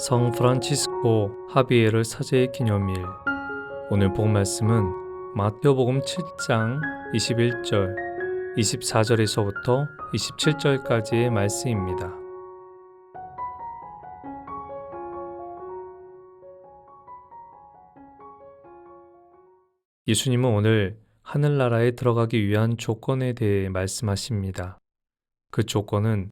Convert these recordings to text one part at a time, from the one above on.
성 프란치스코 하비에르 사제의 기념일. 오늘 본 말씀은 마태복음 7장 21절, 24절에서부터 27절까지의 말씀입니다. 예수님은 오늘 하늘나라에 들어가기 위한 조건에 대해 말씀하십니다. 그 조건은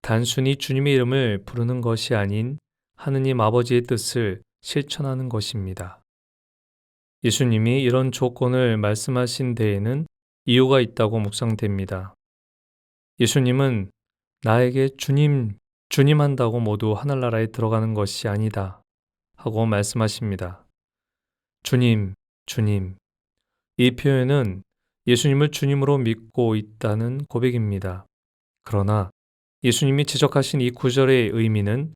단순히 주님의 이름을 부르는 것이 아닌 하느님 아버지의 뜻을 실천하는 것입니다. 예수님이 이런 조건을 말씀하신 데에는 이유가 있다고 묵상됩니다. 예수님은 나에게 주님 한다고 모두 하늘나라에 들어가는 것이 아니다 하고 말씀하십니다. 주님. 이 표현은 예수님을 주님으로 믿고 있다는 고백입니다. 그러나 예수님이 지적하신 이 구절의 의미는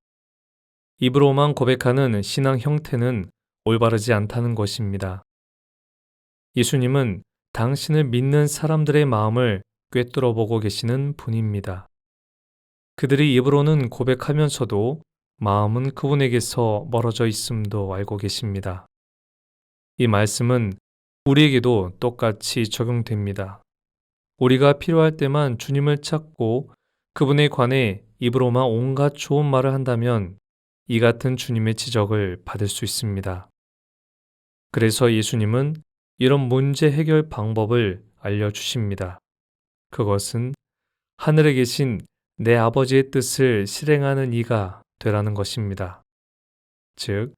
입으로만 고백하는 신앙 형태는 올바르지 않다는 것입니다. 예수님은 당신을 믿는 사람들의 마음을 꿰뚫어 보고 계시는 분입니다. 그들이 입으로는 고백하면서도 마음은 그분에게서 멀어져 있음도 알고 계십니다. 이 말씀은 우리에게도 똑같이 적용됩니다. 우리가 필요할 때만 주님을 찾고 그분에 관해 입으로만 온갖 좋은 말을 한다면 이 같은 주님의 지적을 받을 수 있습니다. 그래서 예수님은 이런 문제 해결 방법을 알려주십니다. 그것은 하늘에 계신 내 아버지의 뜻을 실행하는 이가 되라는 것입니다. 즉,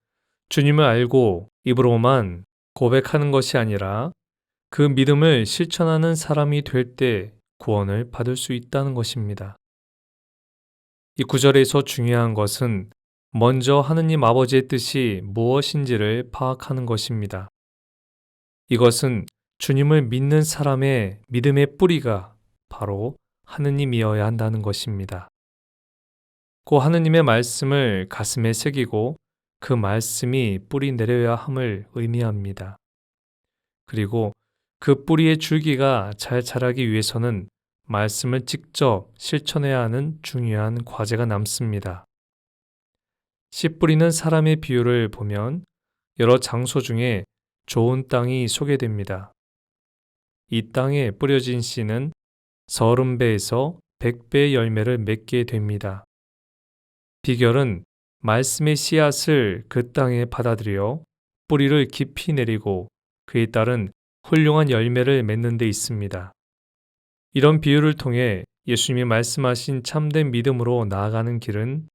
주님을 알고 입으로만 고백하는 것이 아니라 그 믿음을 실천하는 사람이 될 때 구원을 받을 수 있다는 것입니다. 이 구절에서 중요한 것은 먼저 하느님 아버지의 뜻이 무엇인지를 파악하는 것입니다. 이것은 주님을 믿는 사람의 믿음의 뿌리가 바로 하느님이어야 한다는 것입니다. 그 하느님의 말씀을 가슴에 새기고 그 말씀이 뿌리 내려야 함을 의미합니다. 그리고 그 뿌리의 줄기가 잘 자라기 위해서는 말씀을 직접 실천해야 하는 중요한 과제가 남습니다. 씨 뿌리는 사람의 비유를 보면 여러 장소 중에 좋은 땅이 소개됩니다. 이 땅에 뿌려진 씨는 30배에서 100배의 열매를 맺게 됩니다. 비결은 말씀의 씨앗을 그 땅에 받아들여 뿌리를 깊이 내리고 그에 따른 훌륭한 열매를 맺는 데 있습니다. 이런 비유를 통해 예수님이 말씀하신 참된 믿음으로 나아가는 길은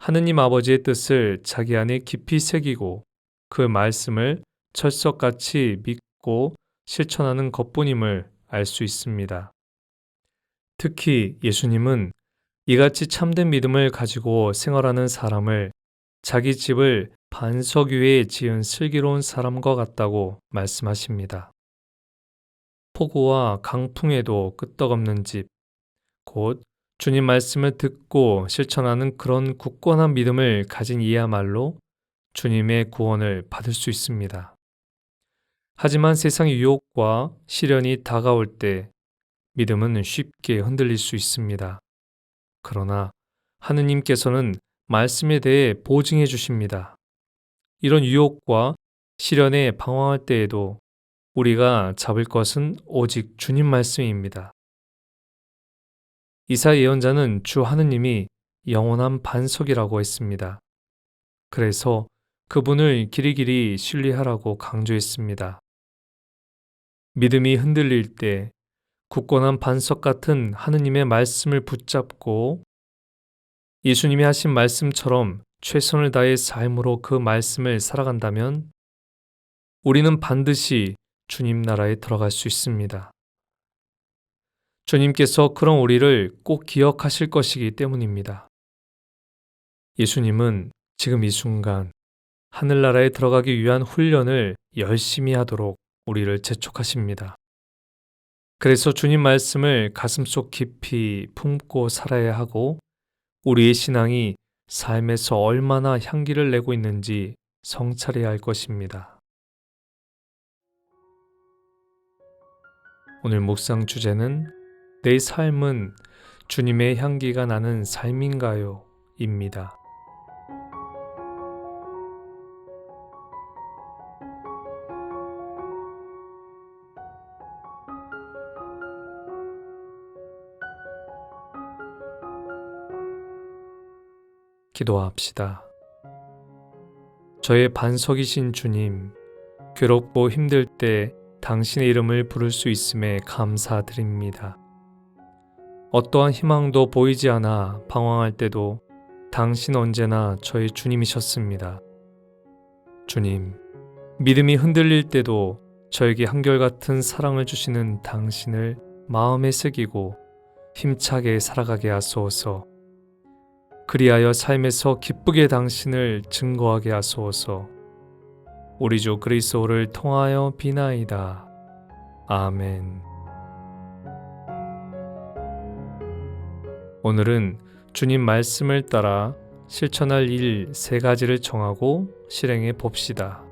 하느님 아버지의 뜻을 자기 안에 깊이 새기고 그 말씀을 철석같이 믿고 실천하는 것뿐임을 알 수 있습니다. 특히 예수님은 이같이 참된 믿음을 가지고 생활하는 사람을 자기 집을 반석 위에 지은 슬기로운 사람과 같다고 말씀하십니다. 폭우와 강풍에도 끄떡없는 집, 곧 주님 말씀을 듣고 실천하는 그런 굳건한 믿음을 가진 이야말로 주님의 구원을 받을 수 있습니다. 하지만 세상의 유혹과 시련이 다가올 때 믿음은 쉽게 흔들릴 수 있습니다. 그러나 하느님께서는 말씀에 대해 보증해 주십니다. 이런 유혹과 시련에 방황할 때에도 우리가 잡을 것은 오직 주님 말씀입니다. 이사 예언자는 주 하느님이 영원한 반석이라고 했습니다. 그래서 그분을 길이길이 신뢰하라고 강조했습니다. 믿음이 흔들릴 때 굳건한 반석 같은 하느님의 말씀을 붙잡고 예수님이 하신 말씀처럼 최선을 다해 삶으로 그 말씀을 살아간다면 우리는 반드시 주님 나라에 들어갈 수 있습니다. 주님께서 그런 우리를 꼭 기억하실 것이기 때문입니다. 예수님은 지금 이 순간 하늘나라에 들어가기 위한 훈련을 열심히 하도록 우리를 재촉하십니다. 그래서 주님 말씀을 가슴속 깊이 품고 살아야 하고 우리의 신앙이 삶에서 얼마나 향기를 내고 있는지 성찰해야 할 것입니다. 오늘 묵상 주제는 내 삶은 주님의 향기가 나는 삶인가요? 입니다. 기도합시다. 저의 반석이신 주님, 괴롭고 힘들 때 당신의 이름을 부를 수 있음에 감사드립니다. 어떠한 희망도 보이지 않아 방황할 때도 당신 언제나 저의 주님이셨습니다. 주님, 믿음이 흔들릴 때도 저에게 한결같은 사랑을 주시는 당신을 마음에 새기고 힘차게 살아가게 하소서. 그리하여 삶에서 기쁘게 당신을 증거하게 하소서. 우리 주 그리스도를 통하여 비나이다. 아멘. 오늘은 주님 말씀을 따라 실천할 일 3가지를 정하고 실행해 봅시다.